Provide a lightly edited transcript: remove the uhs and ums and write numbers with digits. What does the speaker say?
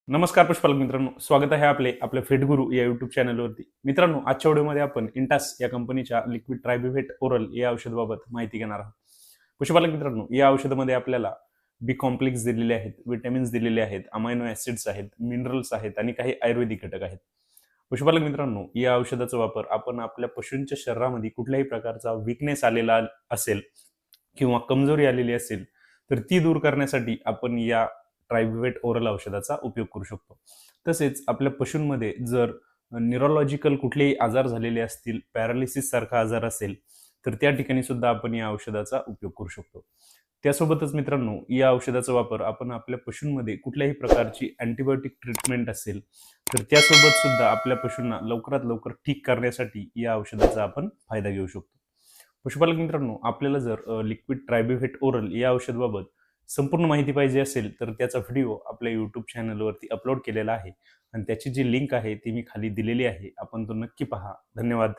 नमस्कार पुष्पालक मित्रांनो, स्वागत आहे आपल्या फिटगुरू या युट्यूब चॅनलवरती. मित्रांनो, आजच्या व्हिडिओमध्ये आपण इंटास या कंपनीच्या लिक्विड ट्रायब्युव्हेट ओरल या औषधाबाबत माहिती घेणार आहोत. पुष्पालक मित्रांनो, या औषधामध्ये आपल्याला बी कॉम्प्लेक्स दिलेले आहेत, विटॅमिन्स दिलेले आहेत, अमायनो ऍसिड्स आहेत, मिनरल्स आहेत आणि काही आयुर्वेदिक घटक आहेत. पुष्पालक मित्रांनो, या औषधाचा वापर आपण आपल्या पशूंच्या शरीरामध्ये कुठल्याही प्रकारचा विकनेस आलेला असेल किंवा कमजोरी आलेली असेल तर ती दूर करण्यासाठी आपण या ट्रायब्युव्हेट ओरल औषधाचा उपयोग करू शकतो. तसेच आपल्या पशूंमध्ये जर न्यूरोलॉजिकल कुठलेही आजार झालेले असतील, पॅरालिसिस सारखा आजार असेल, तर त्या ठिकाणी सुद्धा आपण या औषधाचा उपयोग करू शकतो. त्यासोबतच मित्रांनो, या औषधाचा वापर आपण आपल्या पशूंमध्ये कुठल्याही प्रकारची अँटीबायोटिक ट्रीटमेंट असेल, तर त्यासोबत सुद्धा आपल्या पशूंना लवकरात लवकर ठीक करण्यासाठी या औषधाचा आपण फायदा घेऊ शकतो. पशुपालक मित्रांनो, आपल्याला जर लिक्विड ट्रायब्युव्हेट ओरल या औषधाबाबत संपूर्ण माहिती पाहिजे असेल तर त्याचा व्हिडिओ आपल्या यूट्यूब चॅनलवरती अपलोड केलेला आहे आणि त्याची जी लिंक आहे ती मी खाली दिलेली आहे. आपण तो नक्की पहा. धन्यवाद.